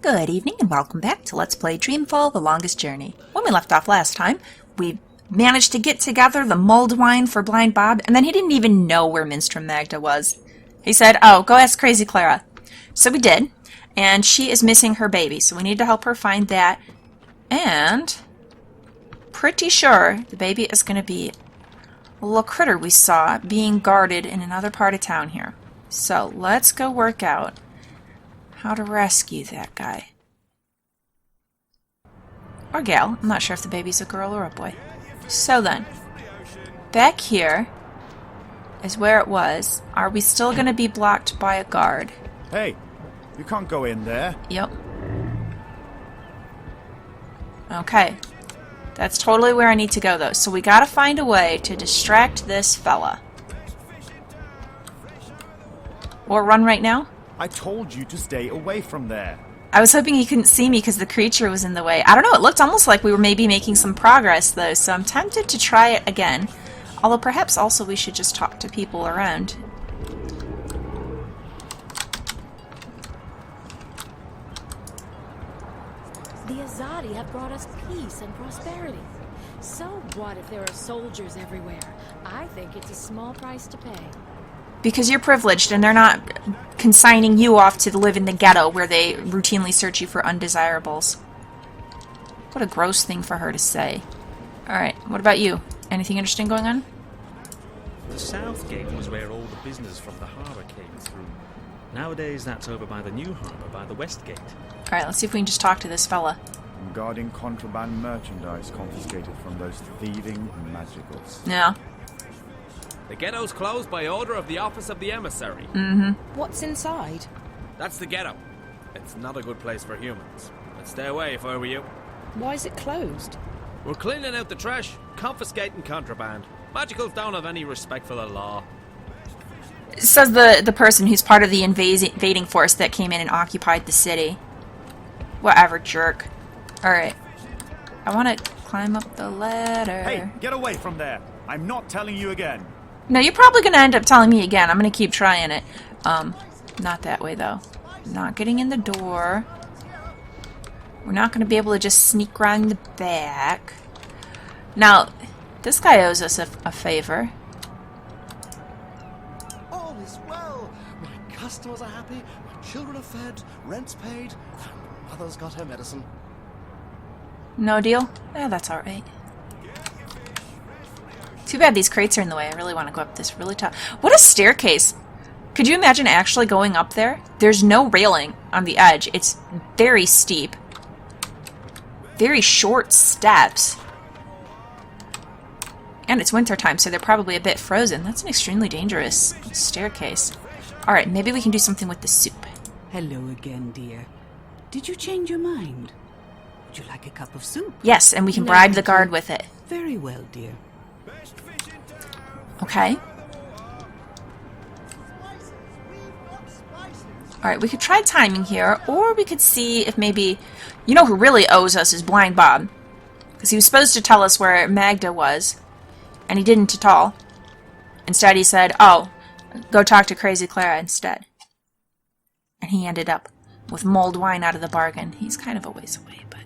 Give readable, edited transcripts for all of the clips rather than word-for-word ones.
Good evening and welcome back to Let's Play Dreamfall, The Longest Journey. When we left off last time, we managed to get together the mulled wine for Blind Bob, and then he didn't even know where Minstruum Magda was. He said, oh, go ask Crazy Clara. So we did, and she is missing her baby, so we need to help her find that. And pretty sure the baby is going to be a little critter we saw being guarded in another part of town here. So let's go work out how to rescue that guy. Or gal. I'm not sure if the baby's a girl or a boy. So then, back here is where it was. Are we still going to be blocked by a guard? Hey, you can't go in there. Yep. Okay. That's totally where I need to go, though. So we gotta find a way to distract this fella. Or run right now? I told you to stay away from there. I was hoping he couldn't see me because the creature was in the way. I don't know, it looked almost like we were maybe making some progress, though, so I'm tempted to try it again. Although perhaps also we should just talk to people around. The Azadi have brought us peace and prosperity. So what if there are soldiers everywhere? I think it's a small price to pay. Because you're privileged and they're not consigning you off to live in the ghetto where they routinely search you for undesirables. What a gross thing for her to say. Alright, what about you? Anything interesting going on? The south gate was where all the business from the harbour came through. Nowadays that's over by the new harbour, by the west gate. Alright, let's see if we can just talk to this fella. I'm guarding contraband merchandise confiscated from those thieving magicals. Yeah. The ghetto's closed by order of the Office of the Emissary. Mm-hmm. What's inside? That's the ghetto. It's not a good place for humans. I'd stay away if I were you. Why is it closed? We're cleaning out the trash, confiscating contraband. Magicals don't have any respect for the law. Says the person who's part of the invading force that came in and occupied the city. Whatever, jerk. Alright. I want to climb up the ladder. Hey, get away from there. I'm not telling you again. No, you're probably going to end up telling me again. I'm going to keep trying it. Not that way, though. Not getting in the door. We're not going to be able to just sneak around the back. Now, this guy owes us a favor. All is well. My customers are happy, my children are fed, rent's paid, and mother's got her medicine. No deal? Eh, that's alright. Too bad these crates are in the way. I really want to go up this really tall... What a staircase! Could you imagine actually going up there? There's no railing on the edge. It's very steep. Very short steps. And it's wintertime, so they're probably a bit frozen. That's an extremely dangerous staircase. Alright, maybe we can do something with the soup. Hello again, dear. Did you change your mind? Would you like a cup of soup? Yes, and we can bribe the guard with it. Very well, dear. Okay. Alright, we could try timing here, or we could see if maybe... You know who really owes us is Blind Bob. Because he was supposed to tell us where Magda was, and he didn't at all. Instead he said, oh, go talk to Crazy Clara instead. And he ended up with mulled wine out of the bargain. He's kind of a ways away, but...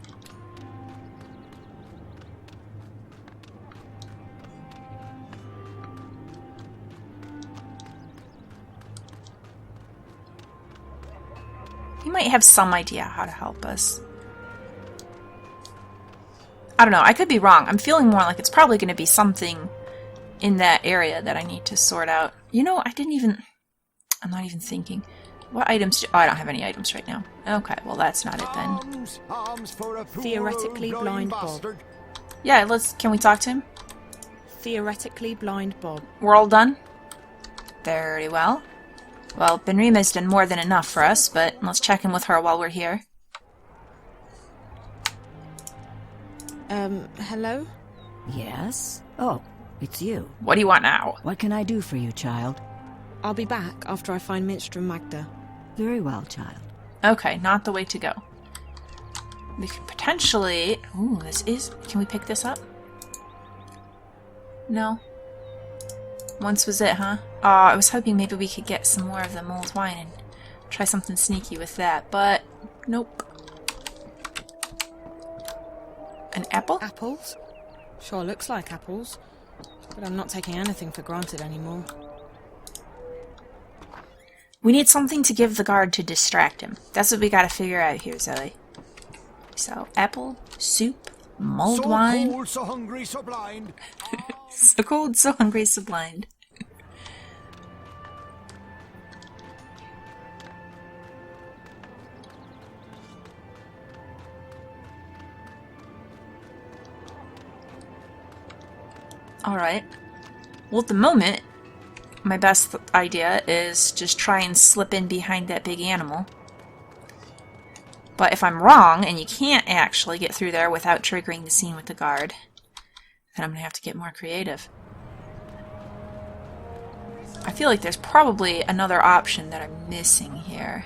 He might have some idea how to help us. I don't know, I could be wrong. I'm feeling more like it's probably going to be something in that area that I need to sort out. You know, I'm not even thinking. What items oh, I don't have any items right now. Okay, well that's not it then. Arms for a poor Theoretically old blind bastard. Bob. Yeah, can we talk to him? Theoretically blind Bob. We're all done? Very well. Well, Benrima's done more than enough for us, but let's check in with her while we're here. Hello? Yes? Oh, it's you. What do you want now? What can I do for you, child? I'll be back after I find Minstruum Magda. Very well, child. Okay, not the way to go. We could potentially... Ooh, this is... Can we pick this up? No. Once was it, huh? I was hoping maybe we could get some more of the mulled wine and try something sneaky with that, but nope. Apple? Apples? Sure looks like apples. But I'm not taking anything for granted anymore. We need something to give the guard to distract him. That's what we gotta figure out here, Zoe. So, apple, soup, mulled wine. So cold, so hungry, so blind. So cold, so hungry, so blind. Alright. Well, at the moment, my best idea is just try and slip in behind that big animal. But if I'm wrong, and you can't actually get through there without triggering the scene with the guard, then I'm going to have to get more creative. I feel like there's probably another option that I'm missing here.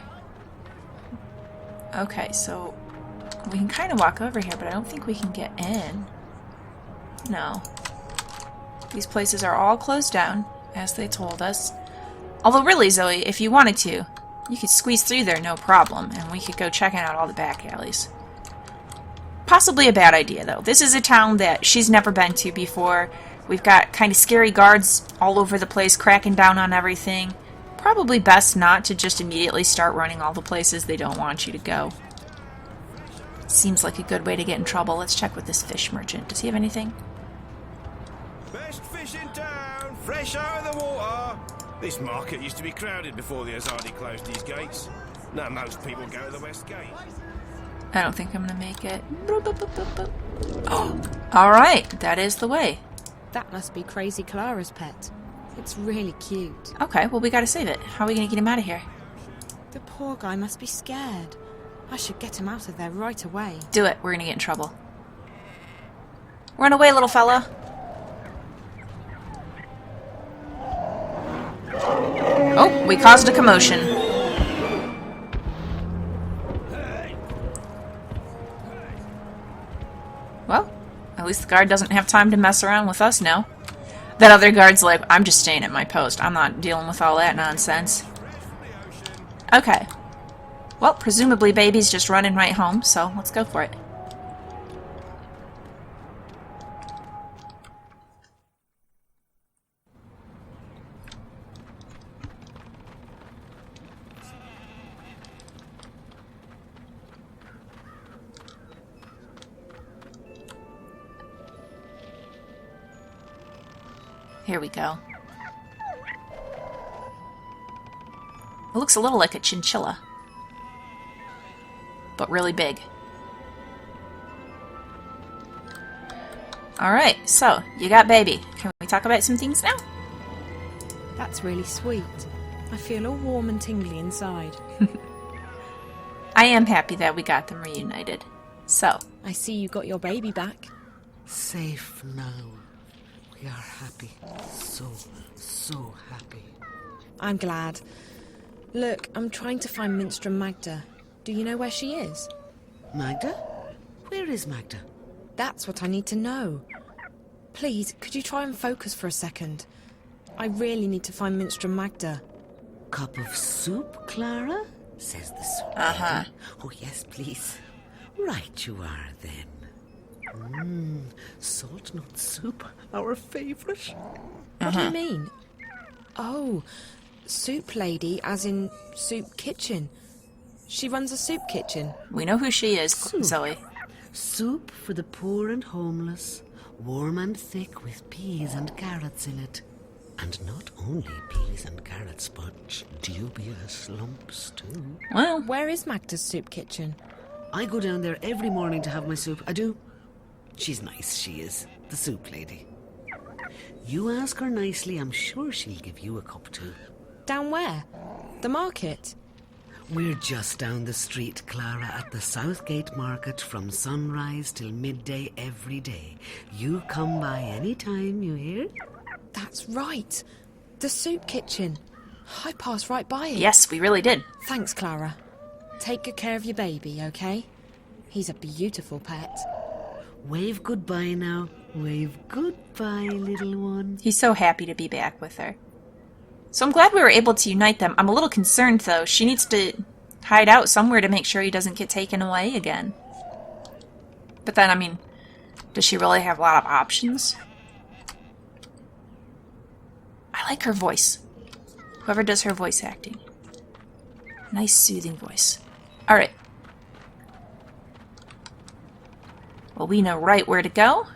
Okay, so we can kind of walk over here, but I don't think we can get in. No. These places are all closed down, as they told us. Although really, Zoe, if you wanted to, you could squeeze through there no problem, and we could go checking out all the back alleys. Possibly a bad idea, though. This is a town that she's never been to before. We've got kind of scary guards all over the place, cracking down on everything. Probably best not to just immediately start running all the places they don't want you to go. Seems like a good way to get in trouble. Let's check with this fish merchant. Does he have anything? Best fish in town, fresh out of the water. This market used to be crowded before the Azadi closed these gates. Now most people go to the west gate. I don't think I'm gonna make it. Oh, alright, that is the way. That must be Crazy Clara's pet. It's really cute. Okay, well we gotta save it. How are we gonna get him out of here? The poor guy must be scared. I should get him out of there right away. Do it, we're gonna get in trouble. Run away, little fella. Oh, we caused a commotion. Well, at least the guard doesn't have time to mess around with us now. That other guard's like, I'm just staying at my post. I'm not dealing with all that nonsense. Okay. Well, presumably baby's just running right home, so let's go for it. Here we go. It looks a little like a chinchilla, but really big. Alright, so, you got baby. Can we talk about some things now? That's really sweet. I feel all warm and tingly inside. I am happy that we got them reunited. So, I see you got your baby back. Safe now. We are happy. So happy. I'm glad. Look, I'm trying to find Minstruum Magda. Do you know where she is? Magda? Where is Magda? That's what I need to know. Please, could you try and focus for a second? I really need to find Minstruum Magda. Cup of soup, Clara? Says the soup. Uh-huh. Oh, yes, please. Right you are, then. Salt nut soup, our favourite. What do you mean? Oh, soup lady, as in soup kitchen. She runs a soup kitchen. we know who she is, Soup. Zoe. Soup for the poor and homeless, warm and thick with peas and carrots in it. And not only peas and carrots, but dubious lumps too. Well, Where is Magda's soup kitchen? I go down there every morning to have my soup. I do. She's nice, she is. The soup lady. You ask her nicely, I'm sure she'll give you a cup too. Down where? The market? We're just down the street, Clara, at the Southgate Market from sunrise till midday every day. You come by any time, you hear? That's right. The soup kitchen. I passed right by it. yes, we really did. Thanks, Clara. Take good care of your baby, okay? He's a beautiful pet. Wave goodbye now. Wave goodbye, little one. He's so happy to be back with her. So I'm glad we were able to unite them. I'm a little concerned, though. She needs to hide out somewhere to make sure he doesn't get taken away again. But then, I mean, Does she really have a lot of options? I like her voice. Whoever does her voice acting. Nice, soothing voice. Alright. Well, we know right where to go.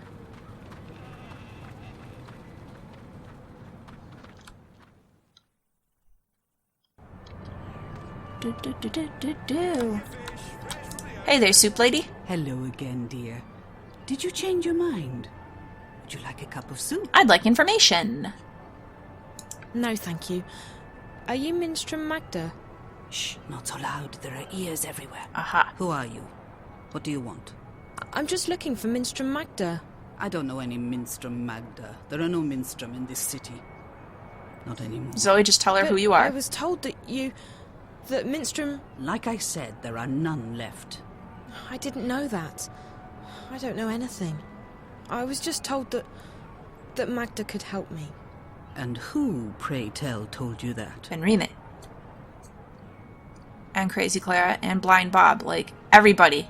Hey there, soup lady. Hello again, dear. Did you change your mind? Would you like a cup of soup? I'd like information. No, thank you. Are you Minstruum Magda? Shh, not so loud. There are ears everywhere. Aha. Who are you? What do you want? I'm just looking for Minstruum Magda. I don't know any Minstruum Magda. There are no Minstruum in this city. Not anymore. Zoe, just tell her But who you are. I was told that that Minstruum... Like I said, there are none left. I didn't know that. I don't know anything. I was just told that Magda could help me. And who, pray tell, told you that? And Remit. And Crazy Clara and Blind Bob. Like, everybody.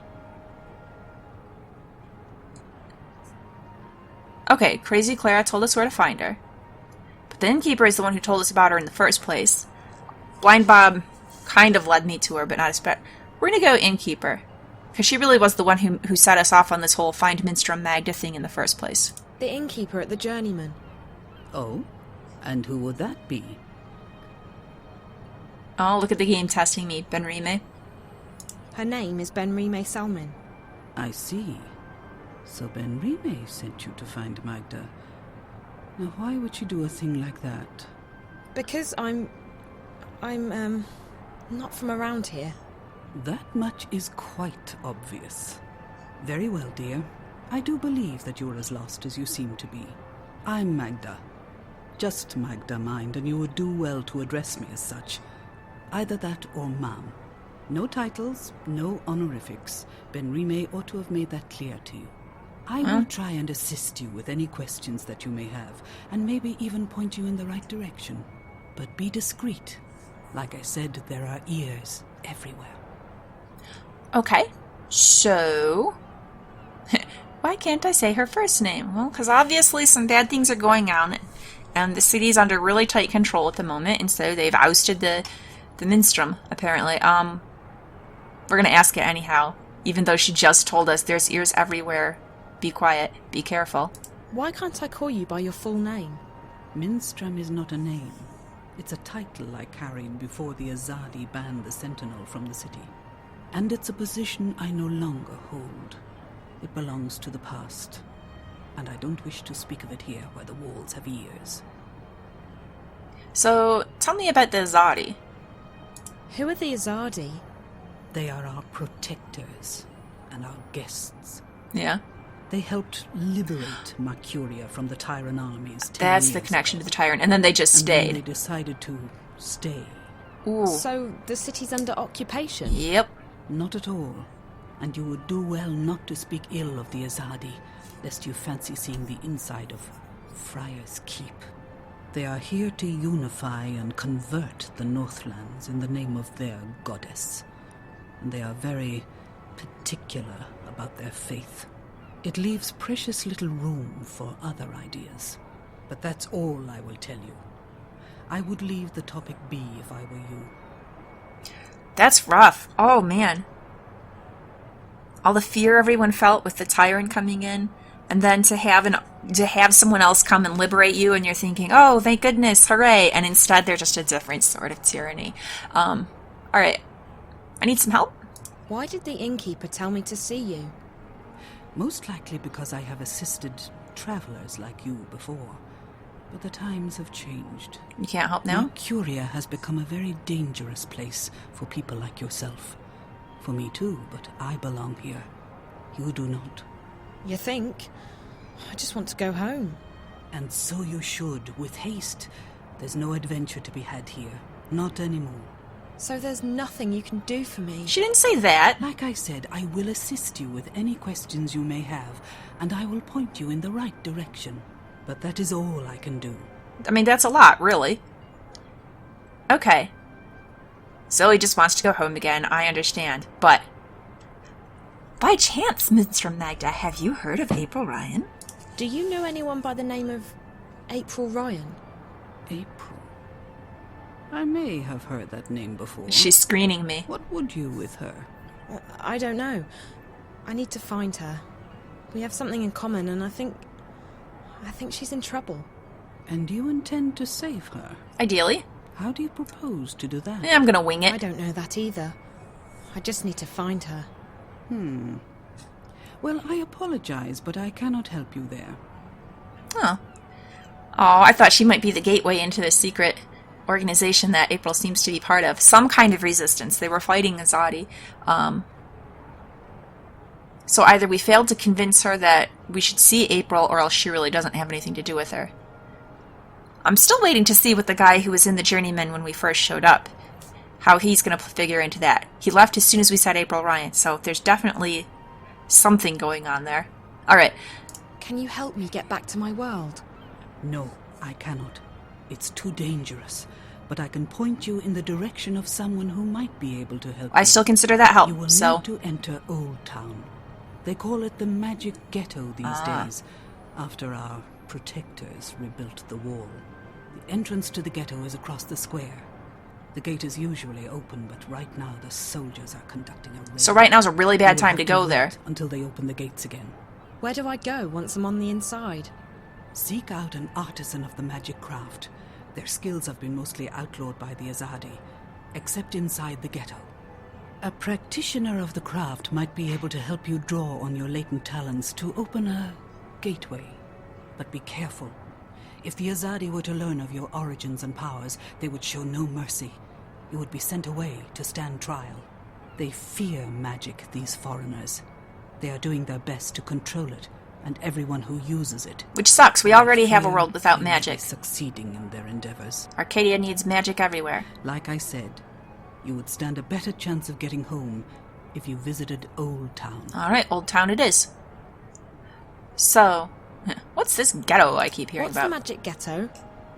Okay, Crazy Clara told us where to find her. But the innkeeper is the one who told us about her in the first place. Blind Bob kind of led me to her, but not especially. We're gonna go innkeeper. Because she really was the one who set us off on this whole find Minstruum Magda thing in the first place. The innkeeper at the Journeyman. Oh? And who would that be? Oh, look at the game testing me, Benrime. Her name is Benrime Salmin. I see. So Benrime sent you to find Magda. Now why would she do a thing like that? Because I'm not from around here. That much is quite obvious. Very well, dear. I do believe that you're as lost as you seem to be. I'm Magda. Just Magda, mind, and you would do well to address me as such. Either that or ma'am. No titles, no honorifics. Benrime ought to have made that clear to you. I will try and assist you with any questions that you may have, and maybe even point you in the right direction. But be discreet. Like I said, there are ears everywhere. Okay, so... why can't I say her first name? Well, because obviously some bad things are going on, and the city's under really tight control at the moment, and so they've ousted the Minstruum, apparently. We're gonna ask it anyhow, even though she just told us there's ears everywhere. Be quiet, be careful. Why can't I call you by your full name? Minstruum is not a name. It's a title I carried before the Azadi banned the Sentinel from the city. And it's a position I no longer hold. It belongs to the past. And I don't wish to speak of it here where the walls have ears. So, tell me about the Azadi. Who are the Azadi? They are our protectors and our guests. Yeah? They helped liberate Mercuria from the Tyrant armies 10 That's the years connection ago. to the Tyrant, and then they just And then stayed. they decided to stay. Ooh. So the city's under occupation? Yep. Not at all. And you would do well not to speak ill of the Azadi, lest you fancy seeing the inside of Friar's Keep. They are here to unify and convert the Northlands in the name of their goddess. And they are very particular about their faith. It leaves precious little room for other ideas. But that's all I will tell you. I would leave the topic be if I were you. That's rough. Oh, man. All the fear everyone felt with the Tyrant coming in, and then to have someone else come and liberate you, and you're thinking, oh, thank goodness, hooray, and instead they're just a different sort of tyranny. Alright. I need some help. Why did the innkeeper tell me to see you? Most likely because I have assisted travelers like you before. But the times have changed. You can't help now? Mercuria has become a very dangerous place for people like yourself. For me too, but I belong here. You do not. You think? I just want to go home. And so you should, with haste. There's no adventure to be had here. Not anymore. So there's nothing you can do for me? She didn't say that. Like I said, I will assist you with any questions you may have, and I will point you in the right direction. But that is all I can do. I mean, that's a lot, really. Okay. Zoe just wants to go home again, I understand. But By chance, Minstruum Magda, have you heard of April Ryan? Do you know anyone by the name of April Ryan? April. I may have heard that name before. She's screening me. What would you with her? I don't know. I need to find her. We have something in common, and I think she's in trouble. And you intend to save her? Ideally. How do you propose to do that? Yeah, I'm gonna wing it. I don't know that either. I just need to find her. Well, I apologize, but I cannot help you there. Oh. Oh, I thought she might be the gateway into the secret organization that April seems to be part of. Some kind of resistance. They were fighting Azadi. So either we failed to convince her that we should see April, or else she really doesn't have anything to do with her. I'm still waiting to see what the guy who was in the Journeyman when we first showed up, how he's going to figure into that. He left as soon as we said April Ryan, so there's definitely something going on there. Alright. Can you help me get back to my world? No, I cannot. It's too dangerous. But I can point you in the direction of someone who might be able to help you. I still consider that help, You will so... need to enter Old Town. They call it the Magic Ghetto these days, after our protectors rebuilt the wall. The entrance to the ghetto is across the square. The gate is usually open, but right now the soldiers are conducting a raid. So right now's a really bad time to go there. Until they open the gates again. Where do I go once I'm on the inside? Seek out an artisan of the magic craft. Their skills have been mostly outlawed by the Azadi, except inside the ghetto. A practitioner of the craft might be able to help you draw on your latent talents to open a gateway. But be careful. If the Azadi were to learn of your origins and powers, they would show no mercy. You would be sent away to stand trial. They fear magic, these foreigners. They are doing their best to control it, and everyone who uses it. Which sucks, we already have a world without magic. Succeeding in their endeavors. Arcadia needs magic everywhere. Like I said, you would stand a better chance of getting home if you visited Old Town. Alright, Old Town it is. So, what's this ghetto I keep hearing about? What's the magic ghetto?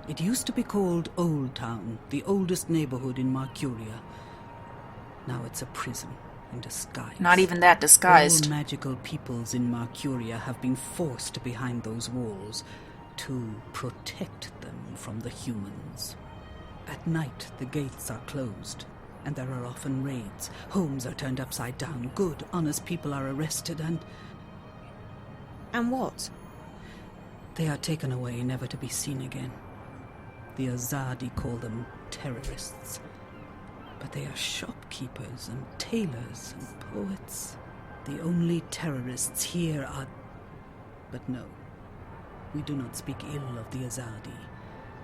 It used to be called Old Town, the oldest neighborhood in Marcuria. Now it's a prison in disguise. Not even that disguised. All magical peoples in Marcuria have been forced behind those walls to protect them from the humans. At night, the gates are closed, and there are often raids. Homes are turned upside down. Good, honest people are arrested and... And what? They are taken away, never to be seen again. The Azadi call them terrorists. But they are shopkeepers and tailors and poets. The only terrorists here are... But no, we do not speak ill of the Azadi.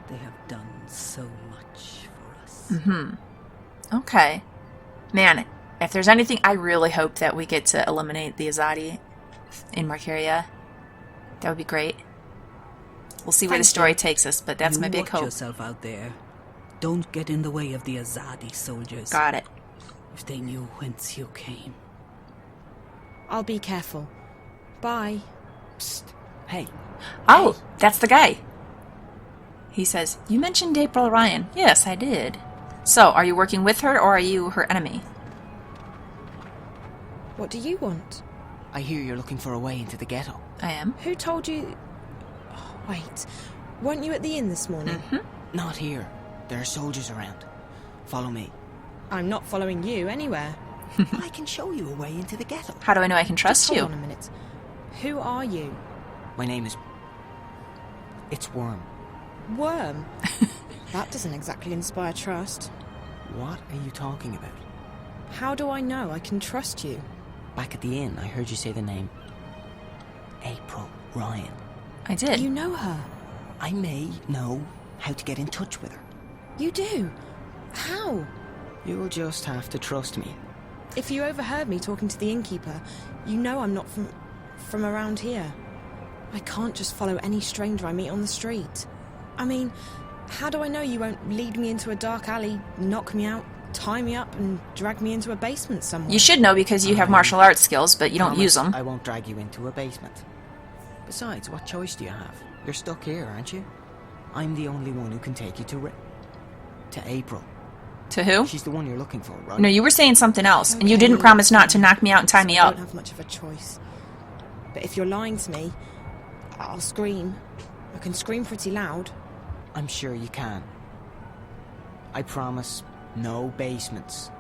They have done so much for us. Okay. Man, if there's anything, I really hope that we get to eliminate the Azadi in Marcuria. That would be great. We'll see where the story takes us, but that's my big Watch hope. yourself out there. Don't get in the way of the Azadi soldiers. Got it. If they knew whence you came. I'll be careful. Bye. Psst. Hey. Oh, that's the guy. He says, "You mentioned April Ryan." Yes, I did. So, are you working with her, or are you her enemy? What do you want? I hear you're looking for a way into the ghetto. I am. Who told you... Oh, wait. Weren't you at the inn this morning? Not here. There are soldiers around. Follow me. I'm not following you anywhere. I can show you a way into the ghetto. How do I know I can trust you? Hold on a minute. Who are you? My name is... It's Worm. Worm? That doesn't exactly inspire trust. What are you talking about? How do I know I can trust you? Back at the inn, I heard you say the name... April Ryan. I did. You know her? I may know how to get in touch with her. You do? How? You'll just have to trust me. If you overheard me talking to the innkeeper, you know I'm not from around here. I can't just follow any stranger I meet on the street. I mean, how do I know you won't lead me into a dark alley, knock me out, tie me up, and drag me into a basement somewhere? You should know because you have martial arts skills, but you don't use them. I won't drag you into a basement. Besides, what choice do you have? You're stuck here, aren't you? I'm the only one who can take you to April. To who? She's the one you're looking for, right? No, you were saying something else, and you Okay, didn't promise not to knock me out and tie me I up. don't have much of a choice. But if you're lying to me, I'll scream. I can scream pretty loud. I'm sure you can. I promise, no basements.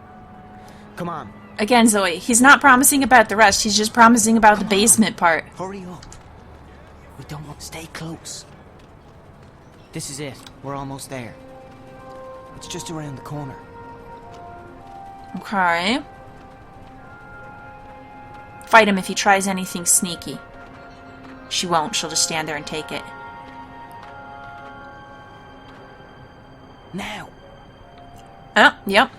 Come on. Again, Zoe, he's not promising about the rest, he's just promising about the basement part. Hurry up. We don't want to stay close. This is it. We're almost there. It's just around the corner. Okay. Fight him if he tries anything sneaky. She won't, she'll just stand there and take it. Now. Oh, yep.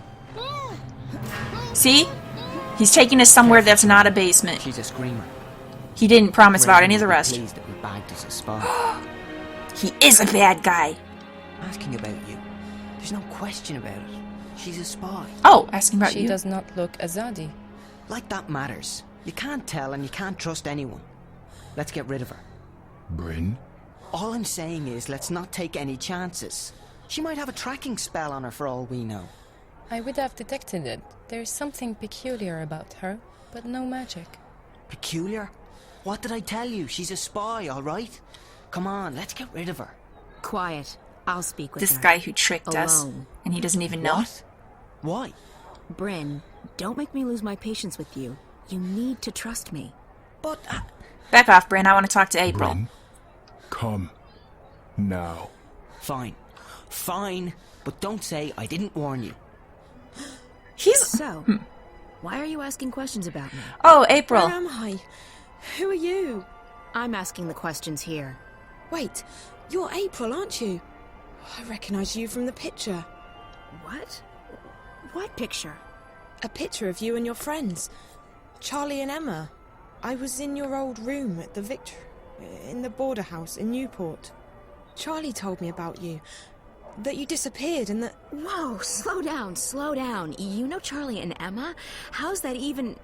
See? He's taking us somewhere that's not a basement. She's a screamer. He didn't promise about any of the rest. Pleased that we bagged us a spy. He is a bad guy. Asking about you. There's no question about it. She's a spy. Oh, asking about She you. does not look Azadi. Like that matters. You can't tell and you can't trust anyone. Let's get rid of her. Bryn? All I'm saying is let's not take any chances. She might have a tracking spell on her for all we know. I would have detected it. There's something peculiar about her, but no magic. Peculiar? What did I tell you? She's a spy, all right? Come on, let's get rid of her. Quiet. I'll speak with This her. guy who tricked us, Alone. and he doesn't even know. What? Why? Bryn, don't make me lose my patience with you. You need to trust me. But... Back off, Bryn. I want to talk to April. Bryn, come. Now. Fine. Fine. But don't say I didn't warn you. He's... So, why are you asking questions about me? Oh, April. Where am I? Who are you? I'm asking the questions here. Wait, you're April, aren't you? I recognise you from the picture. What? What picture? A picture of you and your friends. Charlie and Emma. I was in your old room at the in the border house in Newport. Charlie told me about you. That you disappeared and that... Whoa, slow down, slow down. You know Charlie and Emma? How's that even...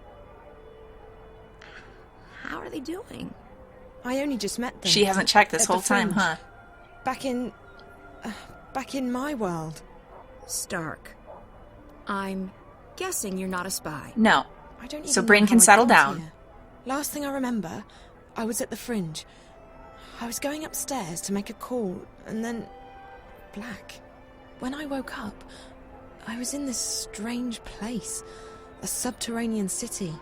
How are they doing? I only just met them. She hasn't checked this at the whole time, Fringe. huh? Back in my world. Stark. I'm guessing you're not a spy. No. I don't So even Bryn know can how I settle got down. here. Last thing I remember, I was at the Fringe. I was going upstairs to make a call, and then... black. When I woke up, I was in this strange place. A subterranean city.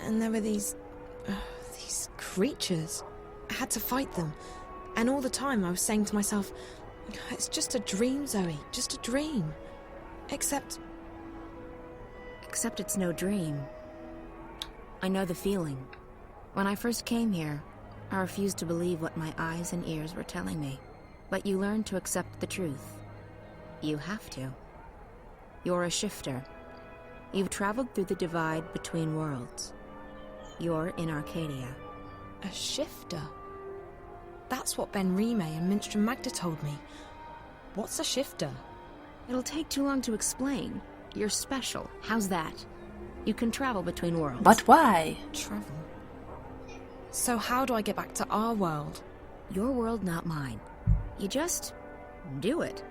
And there were these creatures. I had to fight them. And all the time I was saying to myself, it's just a dream, Zoe. Just a dream. Except it's no dream. I know the feeling. When I first came here, I refused to believe what my eyes and ears were telling me. But you learn to accept the truth. You have to. You're a shifter. You've traveled through the divide between worlds. You're in Arcadia. a shifter. That's what Ben Rime and Minstruum Magda told me. What's a shifter? It'll take too long to explain. You're special. How's that? You can travel between worlds. But why? Travel? So how do I get back to our world? Your world, not mine. You just do it.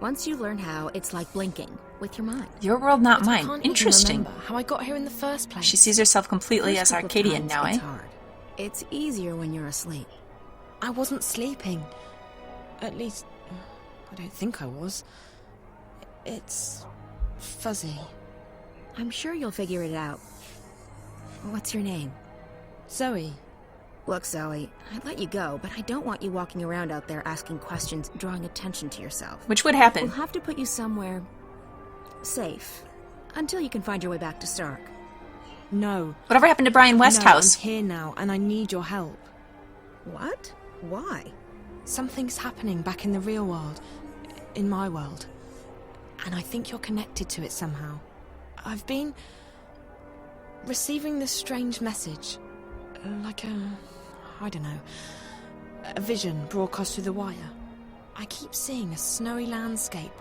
Once you learn how, it's like blinking with your mind. Your world, not But I mine. can't even Interesting. remember how I got here in the first place. She sees herself completely First as couple of Arcadian times, now, eh? It's hard. It's easier when you're asleep. I wasn't sleeping. At least, I don't think I was. It's fuzzy. I'm sure you'll figure it out. What's your name? Zoe. Look, Zoe, I'd let you go, but I don't want you walking around out there asking questions, drawing attention to yourself. Which would happen. We'll have to put you somewhere safe until you can find your way back to Stark. No. Whatever happened to Brian Westhouse? I'm here now, and I need your help. What? Why? Something's happening back in the real world. In my world. And I think you're connected to it somehow. I've been receiving this strange message. Like I don't know, a vision broadcast through the wire. I keep seeing a snowy landscape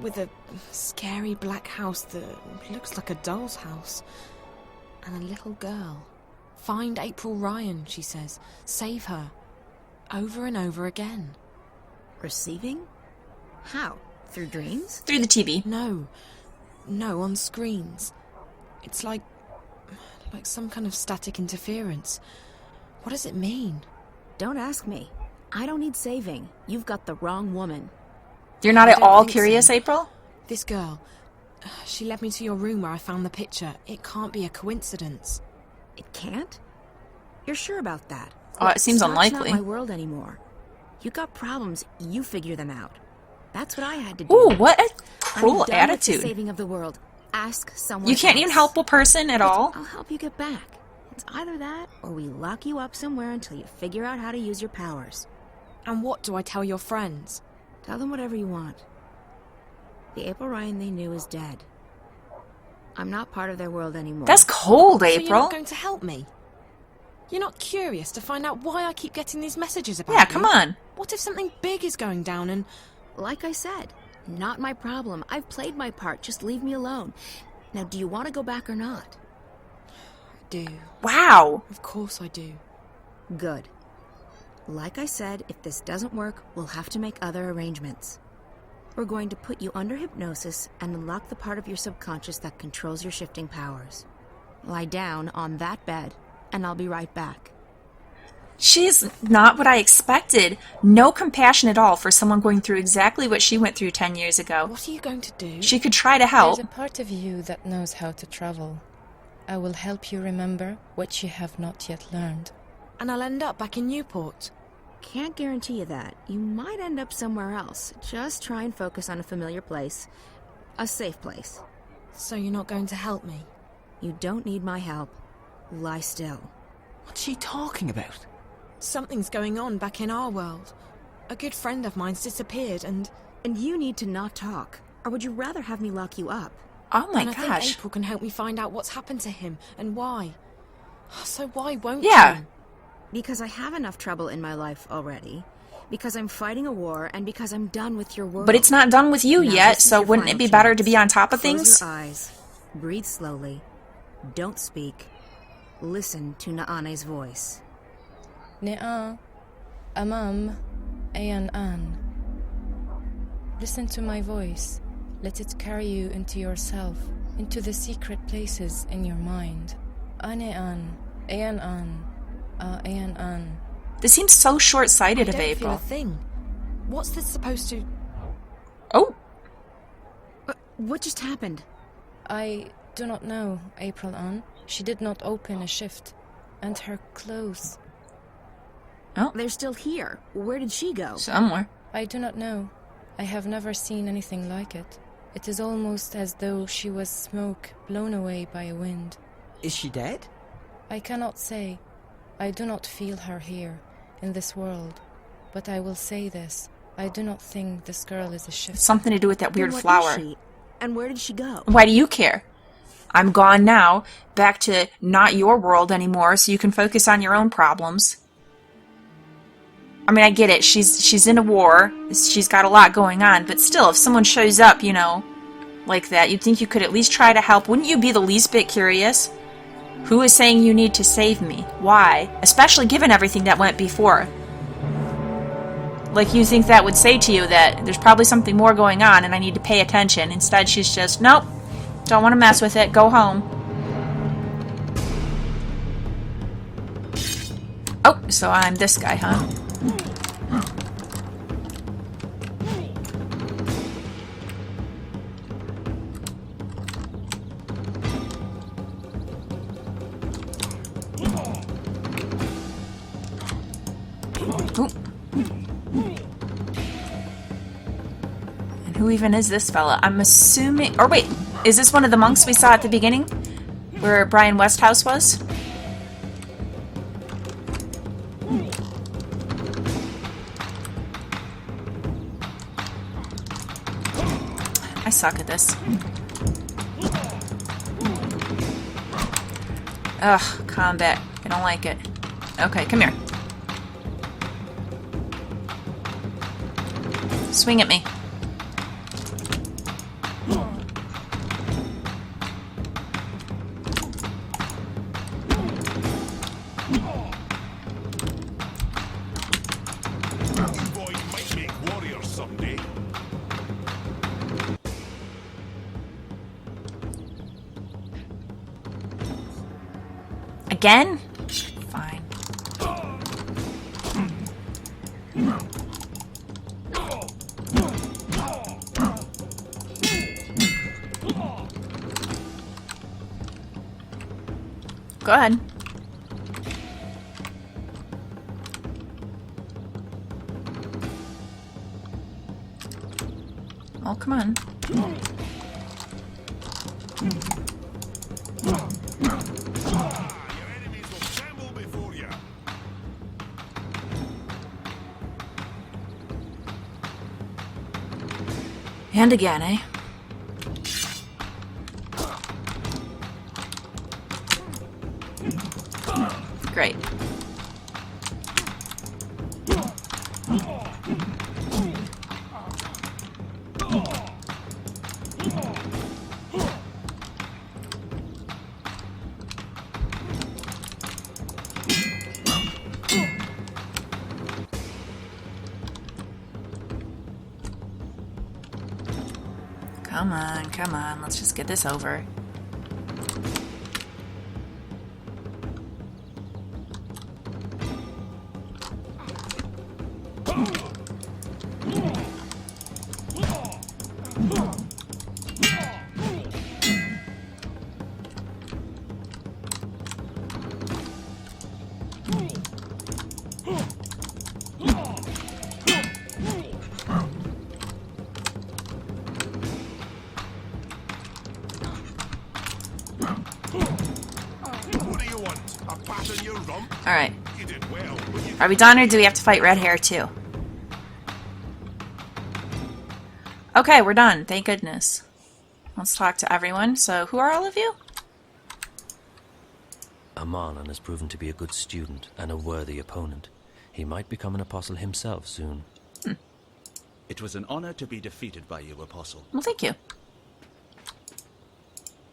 with a scary black house that looks like a doll's house. And a little girl. Find April Ryan, she says. Save her. Over and over again. Receiving? How? Through dreams? Through the TV. No, on screens. It's like some kind of static interference. What does it mean? Don't ask me. I don't need saving. You've got the wrong woman. You're not I at don't all think curious, so. April? This girl, she led me to your room where I found the picture. It can't be a coincidence. It can't? You're sure about that? Oh, it seems Stark's unlikely. Not my world anymore. You got problems, you figure them out. That's what I had to do. Ooh, what a cruel I'm done with the attitude. saving of the world. Ask someone You can't else. even help a person at all? I'll help you get back. It's either that, or we lock you up somewhere until you figure out how to use your powers. And what do I tell your friends? Tell them whatever you want. The April Ryan they knew is dead. I'm not part of their world anymore. That's cold, So you're April. not going to help me? You're not curious to find out why I keep getting these messages about Yeah, you? come on. What if something big is going down and... Like I said, not my problem. I've played my part. Just leave me alone. Now, do you want to go back or not? I do. Wow. Of course I do. Good. Like I said, if this doesn't work, we'll have to make other arrangements. We're going to put you under hypnosis and unlock the part of your subconscious that controls your shifting powers. Lie down on that bed, and I'll be right back. She's not what I expected. No compassion at all for someone going through exactly what she went through 10 years ago. What are you going to do? She could try to help. There's a part of you that knows how to travel. I will help you remember what you have not yet learned. And I'll end up back in Newport. Can't guarantee you that. You might end up somewhere else. Just try and focus on a familiar place. A safe place. So you're not going to help me? You don't need my help. Lie still. What's she talking about? Something's going on back in our world. A good friend of mine's disappeared and you need to not talk. Or would you rather have me lock you up? Oh my and I gosh. think April can help me find out what's happened to him and why. So why won't Yeah. you? Because I have enough trouble in my life already. Because I'm fighting a war and because I'm done with your world. But it's not done with you Now, yet, this is so your wouldn't it final be better chance. to be on top of Close things? your eyes. Breathe slowly. Don't speak. Listen to Naane's voice. Ne'a, Amam, Ayan An. Listen to my voice. Let it carry you into yourself, into the secret places in your mind. Ane'an, Ayan An, Ayan An. This seems so short-sighted I of don't April. feel a thing. What's this supposed to... Oh, What just happened? I do not know, April An. She did not open a shift. And her clothes. Oh. They're still here. Where did she go? somewhere. I do not know. I have never seen anything like it. It is almost as though she was smoke blown away by a wind. Is she dead? I cannot say. I do not feel her here, in this world. But I will say this. I do not think this girl is a shift. Something to do with that Then weird what is flower. she? And where did she go? Why do you care? I'm gone now, back to not your world anymore, so you can focus on your own problems. I mean, I get it. She's in a war. She's got a lot going on, but still, if someone shows up, you know, like that, you'd think you could at least try to help. Wouldn't you be the least bit curious? Who is saying you need to save me? Why? Especially given everything that went before. Like, you think that would say to you that there's probably something more going on and I need to pay attention. Instead, she's just, nope, don't want to mess with it, go home. Oh, so I'm this guy, huh? Ooh. And who even is this fella? I'm assuming... Or wait, is this one of the monks we saw at the beginning? Where Brian Westhouse was? I suck at this. Ugh, combat. I don't like it. Okay, come here. Swing at me. Again? Fine. Go ahead. Oh, come on. And again, eh? Great. Come on, let's just get this over. Alright. Are we done, or do we have to fight red hair too? Okay, we're done. Thank goodness. Let's talk to everyone. So, who are all of you? Amanan has proven to be a good student and a worthy opponent. He might become an apostle himself soon. It was an honor to be defeated by you, Apostle. Well, thank you.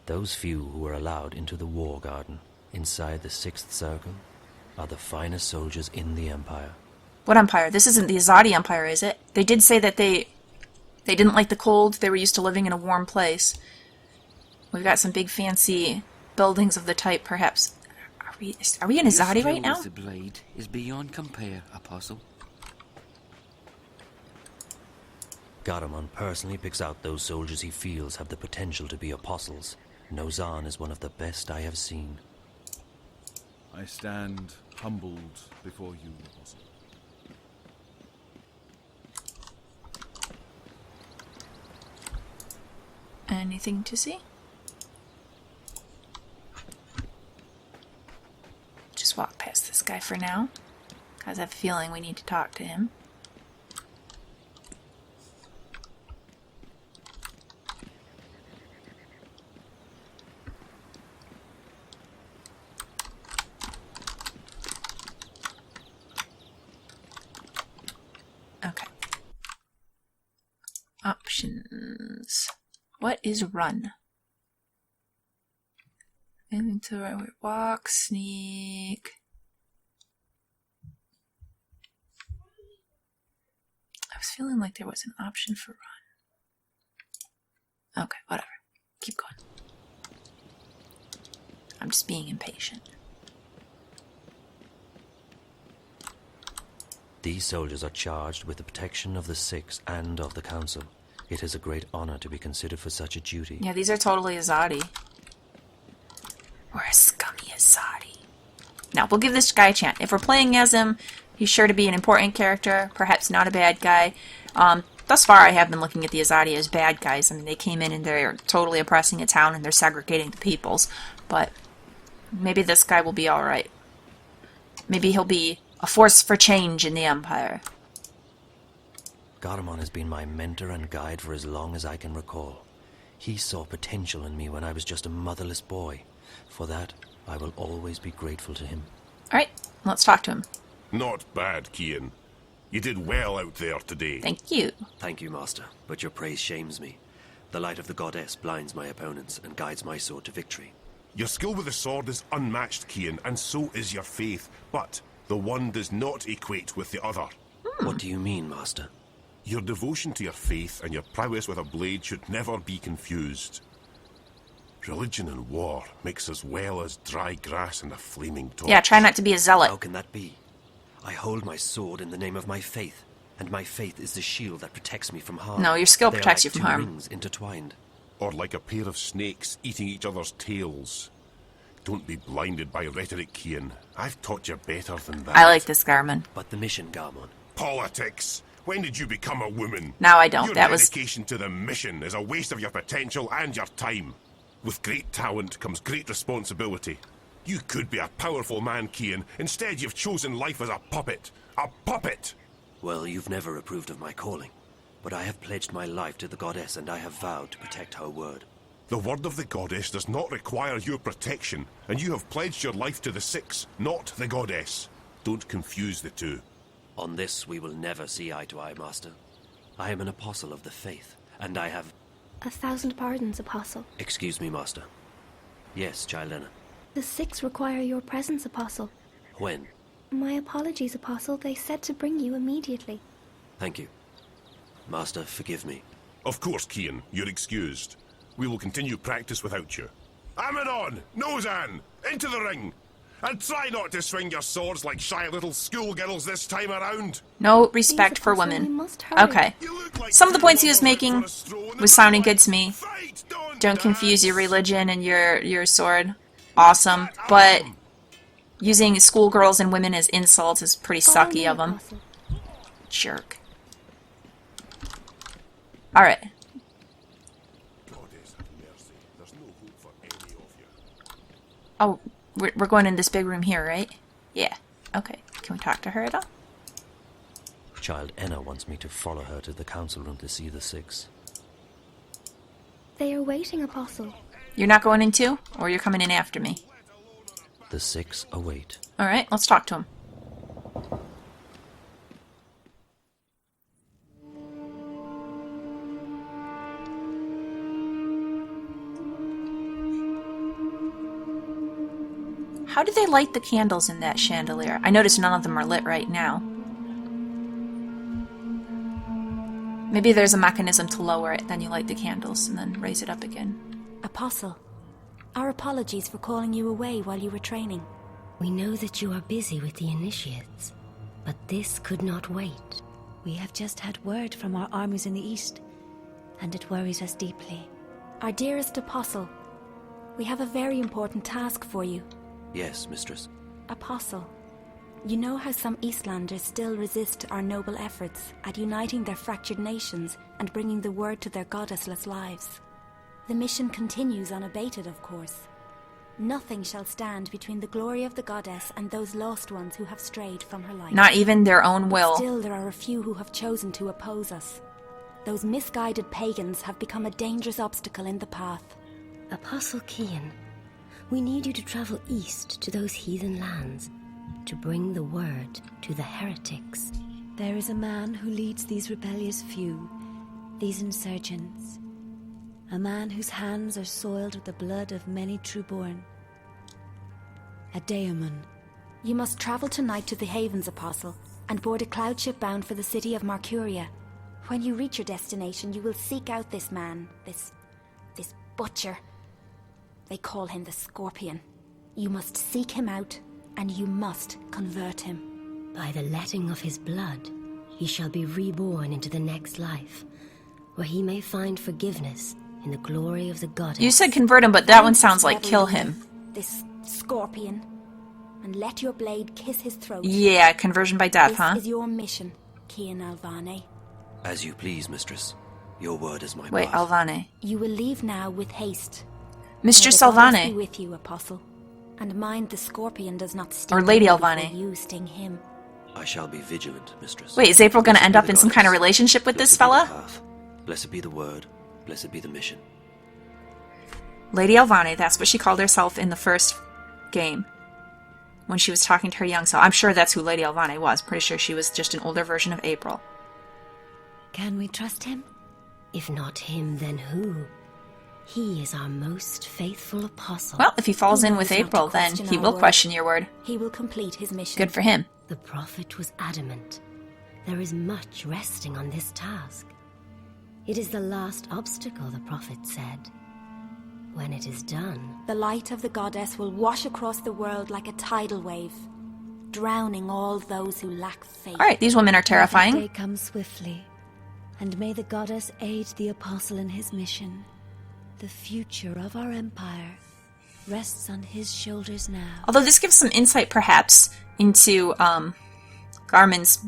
Those few who were allowed into the war garden, inside the 6th Circle, are the finest soldiers in the Empire. What Empire? This isn't the Azadi Empire, is it? They did say that they didn't like the cold. They were used to living in a warm place. We've got some big fancy buildings of the type, perhaps. Are we in Azadi right now? The blade is beyond compare, Apostle. Garamond personally picks out those soldiers he feels have the potential to be apostles. Nozan is one of the best I have seen. I stand humbled before you, Apostle. Anything to see? Just walk past this guy for now, because I have a feeling we need to talk to him. Okay. Options. What is run? Inventory, walk, sneak. I was feeling like there was an option for run. Okay, whatever. Keep going. I'm just being impatient. These soldiers are charged with the protection of the Six and of the Council. It is a great honor to be considered for such a duty. Yeah, these are totally Azadi. We're a scummy Azadi. Now, we'll give this guy a chance. If we're playing as him, he's sure to be an important character, perhaps not a bad guy. Thus far, I have been looking at the Azadi as bad guys. I mean, they came in and they're totally oppressing a town and they're segregating the peoples. But maybe this guy will be alright. Maybe he'll be a force for change in the Empire. Garamond has been my mentor and guide for as long as I can recall. He saw potential in me when I was just a motherless boy. For that, I will always be grateful to him. Alright, let's talk to him. Not bad, Keon. You did well out there today. Thank you. Thank you, Master, but your praise shames me. The light of the goddess blinds my opponents and guides my sword to victory. Your skill with the sword is unmatched, Keon, and so is your faith, but the one does not equate with the other. What do you mean, Master? Your devotion to your faith and your prowess with a blade should never be confused. Religion and war mix as well as dry grass and a flaming torch. Yeah, try not to be a zealot. How can that be? I hold my sword in the name of my faith, and my faith is the shield that protects me from harm. No, your skill They are protects like you from two harm. rings intertwined. Or like a pair of snakes eating each other's tails. Don't be blinded by rhetoric, Keon. I've taught you better than that. I like this Garmin. But the mission, Garmon. Politics. When did you become a woman? Now I don't. Your That was... dedication to the mission is a waste of your potential and your time. With great talent comes great responsibility. You could be a powerful man, Keon. Instead, you've chosen life as a puppet. A puppet! Well, you've never approved of my calling. But I have pledged my life to the goddess, and I have vowed to protect her word. The word of the goddess does not require your protection, and you have pledged your life to the Six, not the goddess. Don't confuse the two. On this we will never see eye to eye, Master. I am an apostle of the faith, and I have... 1,000 pardons, Apostle. Excuse me, Master. Yes, Childena. The Six require your presence, Apostle. When? My apologies, Apostle. They said to bring you immediately. Thank you. Master, forgive me. Of course, Keon. You're excused. We will continue practice without you. Amidon! Nozan! Into the ring! And try not to swing your swords like shy little schoolgirls this time around. No respect for women. Okay. Some of the points he was making was sounding good to me. Don't confuse your religion and your sword. Awesome. But using schoolgirls and women as insults is pretty sucky of him. Jerk. Alright. Oh, we're going in this big room here, right? Yeah. Okay. Can we talk to her at all? Child Enna wants me to follow her to the council room to see the Six. They are waiting, Apostle. You're not going in too? Or you're coming in after me? The Six await. Alright, let's talk to him. How do they light the candles in that chandelier? I notice none of them are lit right now. Maybe there's a mechanism to lower it, then you light the candles and then raise it up again. Apostle, our apologies for calling you away while you were training. We know that you are busy with the initiates, but this could not wait. We have just had word from our armies in the east, and it worries us deeply. Our dearest Apostle, we have a very important task for you. Yes, Mistress. Apostle, you know how some Eastlanders still resist our noble efforts at uniting their fractured nations and bringing the word to their goddessless lives. The mission continues unabated, of course. Nothing shall stand between the glory of the goddess and those lost ones who have strayed from her light. Not even their own will. Still, there are a few who have chosen to oppose us. Those misguided pagans have become a dangerous obstacle in the path. Apostle Keon, we need you to travel east to those heathen lands, to bring the word to the heretics. There is a man who leads these rebellious few, these insurgents. A man whose hands are soiled with the blood of many trueborn. A daemon. You must travel tonight to the Havens, Apostle, and board a cloud ship bound for the city of Marcuria. When you reach your destination, you will seek out this man, this butcher. They call him the Scorpion. You must seek him out, and you must convert him. By the letting of his blood, he shall be reborn into the next life, where he may find forgiveness in the glory of the goddess. You said convert him, but that one sounds like kill him. This Scorpion, and let your blade kiss his throat. Yeah, conversion by death, huh? This is your mission, Kian Alvane. As you please, Mistress. Your word is my Wait, path. Alvane. You will leave now with haste. Mistress May the goddess Alvane. be with you, Apostle. And mind the Scorpion does not sting Or Lady you before Alvane. You sting him. I shall be vigilant, Mistress. Wait, is April gonna Blessed end be up the in some kind of goddess. relationship with this Blessed be the fella? path. Blessed be the word. Blessed be the mission. Lady Alvane, that's what she called herself in the first game. When she was talking to her young self. I'm sure that's who Lady Alvane was. Pretty sure she was just an older version of April. Can we trust him? If not him, then who? He is our most faithful apostle. Well, if he falls in with knows not to April, then question he our will word. question your word. He will complete his mission. Good for him. The prophet was adamant. There is much resting on this task. It is the last obstacle, the prophet said. When it is done, the light of the goddess will wash across the world like a tidal wave, drowning all those who lack faith. All right, these women are Let terrifying. that day come swiftly, and may the goddess aid the apostle in his mission. The future of our empire rests on his shoulders now. Although this gives some insight, perhaps, into Garmin's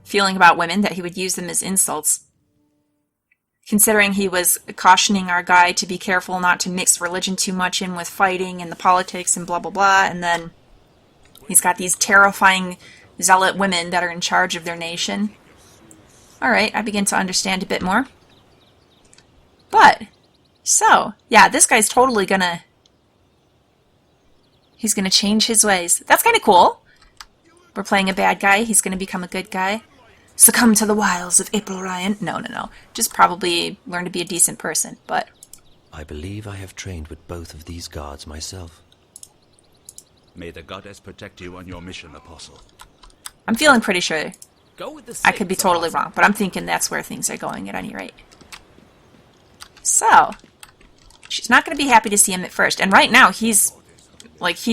feeling about women, that he would use them as insults. Considering he was cautioning our guy to be careful not to mix religion too much in with fighting and the politics and blah blah blah, and then he's got these terrifying zealot women that are in charge of their nation. Alright, I begin to understand a bit more. But, so, yeah, this guy's totally gonna... He's gonna change his ways. That's kinda cool. We're playing a bad guy, he's gonna become a good guy. Succumb to the wiles of April Ryan. No. Just probably learn to be a decent person, but... I believe I have trained with both of these guards myself. May the goddess protect you on your mission, Apostle. I'm feeling pretty sure. Go with the I could be totally wrong, but I'm thinking that's where things are going at any rate. So, she's not going to be happy to see him at first. And right now, he's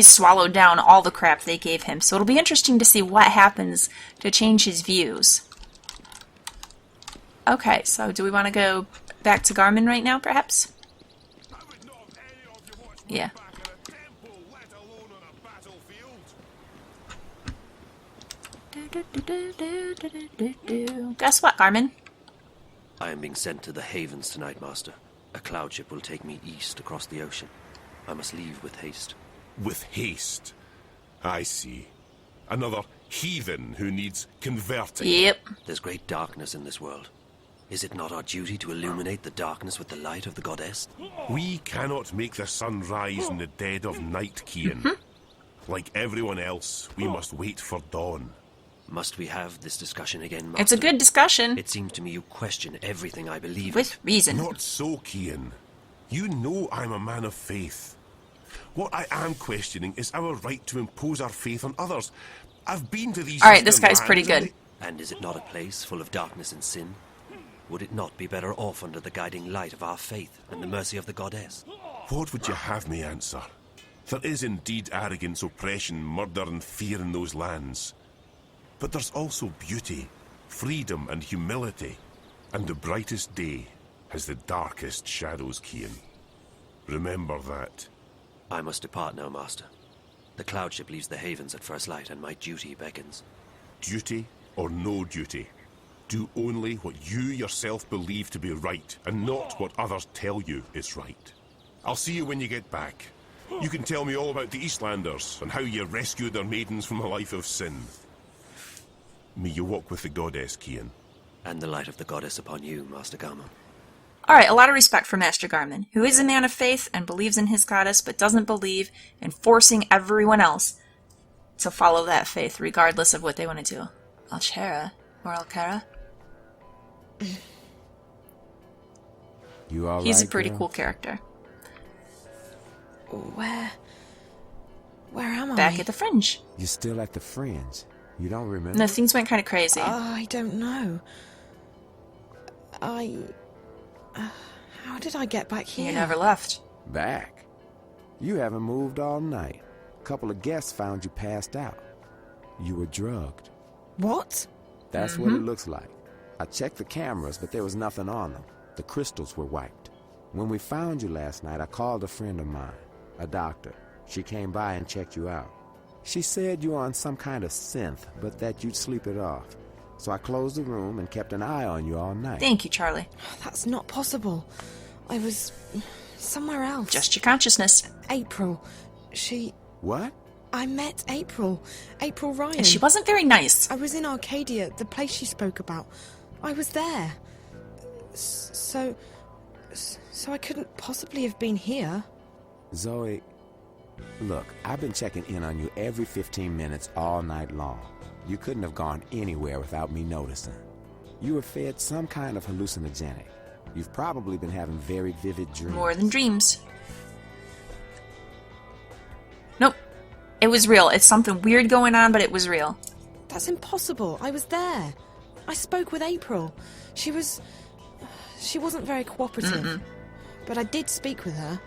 swallowed down all the crap they gave him. So it'll be interesting to see what happens to change his views. Okay, so do we want to go back to Garmin right now, perhaps? Yeah. Guess what, Garmin? I am being sent to the Havens tonight, Master. A cloud ship will take me east across the ocean. I must leave with haste. With haste? I see. Another heathen who needs converting. Yep. There's great darkness in this world. Is it not our duty to illuminate the darkness with the light of the goddess? We cannot make the sun rise in the dead of night, Keon. Like everyone else, we must wait for dawn. Must we have this discussion again, Master? It's a good discussion. It seems to me you question everything I believe with reason. Not so, Keon. You know I'm a man of faith. What I am questioning is our right to impose our faith on others. I've been to these... Alright, this guy's pretty good. And is it not a place full of darkness and sin? Would it not be better off under the guiding light of our faith and the mercy of the goddess? What would you have me answer? There is indeed arrogance, oppression, murder and fear in those lands. But there's also beauty, freedom and humility. And the brightest day has the darkest shadows, Keon. Remember that. I must depart now, Master. The cloud ship leaves the Havens at first light, and my duty beckons. Duty or no duty? Do only what you yourself believe to be right, and not what others tell you is right. I'll see you when you get back. You can tell me all about the Eastlanders, and how you rescued their maidens from a life of sin. May you walk with the goddess, Keon. And the light of the goddess upon you, Master Garmin. Alright, a lot of respect for Master Garmin, who is a man of faith and believes in his goddess, but doesn't believe in forcing everyone else to follow that faith, regardless of what they want to do. Alchera, or Alcara. You all He's right, a pretty girl? cool character. Where am I? Back at the Fringe. You're still at the Fringe. You don't remember? No, things went kind of crazy. I don't know. How did I get back here? You never left. Back? You haven't moved all night. A couple of guests found you passed out. You were drugged. What? That's what it looks like. I checked the cameras, but there was nothing on them. The crystals were wiped. When we found you last night, I called a friend of mine, a doctor. She came by and checked you out. She said you were on some kind of synth, but that you'd sleep it off. So I closed the room and kept an eye on you all night. Thank you, Charlie. That's not possible. I was somewhere else. Just your consciousness. April. She... What? I met April. April Ryan. And she wasn't very nice. I was in Arcadia, the place she spoke about. I was there. So I couldn't possibly have been here. Zoe, look, I've been checking in on you every 15 minutes all night long. You couldn't have gone anywhere without me noticing. You were fed some kind of hallucinogenic. You've probably been having very vivid dreams. More than dreams. Nope. It was real. It's something weird going on, but it was real. That's impossible. I was there. I spoke with April. She wasn't very cooperative. But I did speak with her.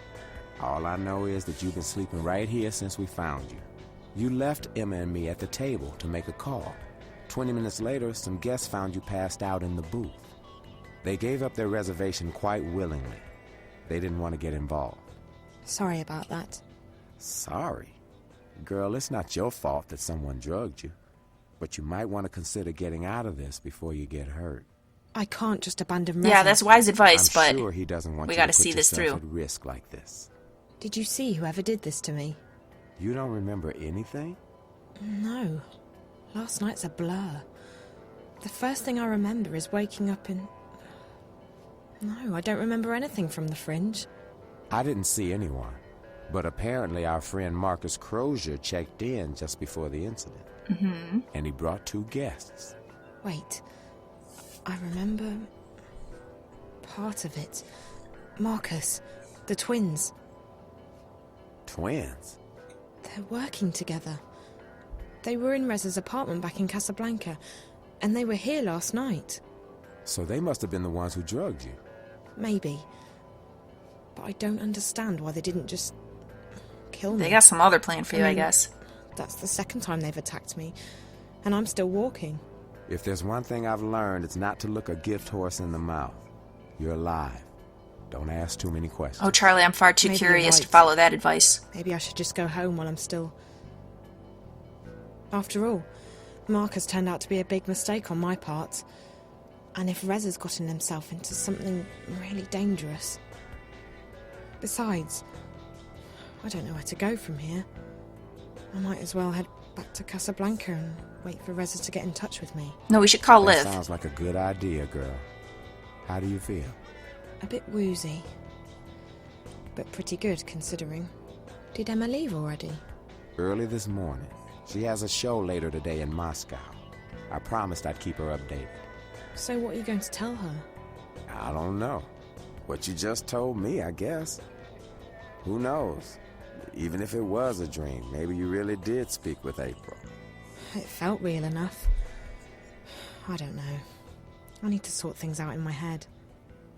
All I know is that you've been sleeping right here since we found you. You left Emma and me at the table to make a call. 20 minutes later, some guests found you passed out in the booth. They gave up their reservation quite willingly. They didn't want to get involved. Sorry about that. Sorry? Girl, it's not your fault that someone drugged you. But you might want to consider getting out of this before you get hurt. I can't just abandon Reza. Yeah, that's wise advice, I'm but sure he doesn't want we you gotta to put see this yourself through. at risk like this. Did you see whoever did this to me? You don't remember anything? No. Last night's a blur. The first thing I remember is waking up in... No, I don't remember anything from the Fringe. I didn't see anyone. But apparently our friend Marcus Crozier checked in just before the incident. Mm-hmm. And he brought 2 guests. Wait. I remember... part of it. Marcus. The twins. Twins? They're working together. They were in Reza's apartment back in Casablanca, and they were here last night. So they must have been the ones who drugged you. Maybe. But I don't understand why they didn't just... kill me. They got some other plan for you, I guess. That's the second time they've attacked me, and I'm still walking. If there's one thing I've learned, it's not to look a gift horse in the mouth. You're alive. Don't ask too many questions. Oh, Charlie, I'm far too Maybe curious you're to right. follow that advice. Maybe I should just go home while I'm still... After all, Marcus turned out to be a big mistake on my part. And if Reza's gotten himself into something really dangerous... Besides, I don't know where to go from here. I might as well head back to Casablanca and wait for Reza to get in touch with me. No, we should call That Liv. sounds like a good idea, girl. How do you feel? A bit woozy. But pretty good, considering. Did Emma leave already? Early this morning. She has a show later today in Moscow. I promised I'd keep her updated. So what are you going to tell her? I don't know. What you just told me, I guess. Who knows? Even if it was a dream, maybe you really did speak with April. It felt real enough. I don't know. I need to sort things out in my head.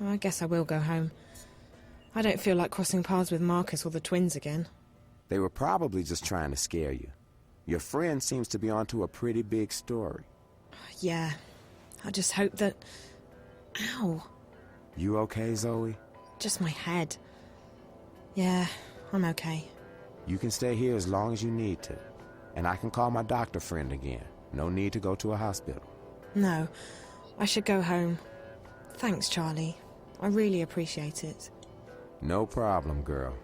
I guess I will go home. I don't feel like crossing paths with Marcus or the twins again. They were probably just trying to scare you. Your friend seems to be onto a pretty big story. Yeah. I just hope that... Ow. You okay, Zoe? Just my head. Yeah, I'm okay. You can stay here as long as you need to. And I can call my doctor friend again. No need to go to a hospital. No, I should go home. Thanks, Charlie. I really appreciate it. No problem, girl.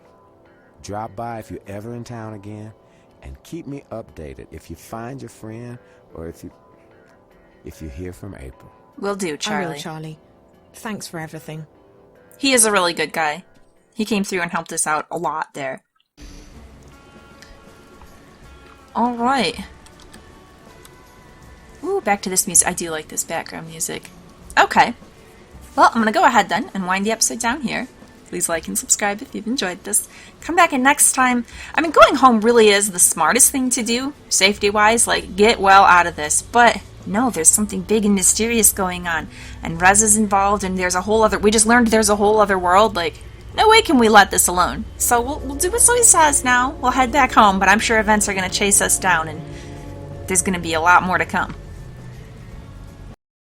Drop by if you're ever in town again, and keep me updated if you find your friend or if you hear from April. Will do, Charlie. I will, Charlie. Thanks for everything. He is a really good guy. He came through and helped us out a lot there. Alright. Ooh, back to this music. I do like this background music. Okay. Well, I'm going to go ahead then and wind the episode down here. Please like and subscribe if you've enjoyed this. Come back and next time... I mean, going home really is the smartest thing to do, safety-wise. Like, get well out of this. But... no, there's something big and mysterious going on. And Reza's involved, and there's a whole other... we just learned there's a whole other world. Like, no way can we let this alone. So we'll do what Zoe says now. We'll head back home, but I'm sure events are going to chase us down, and there's going to be a lot more to come.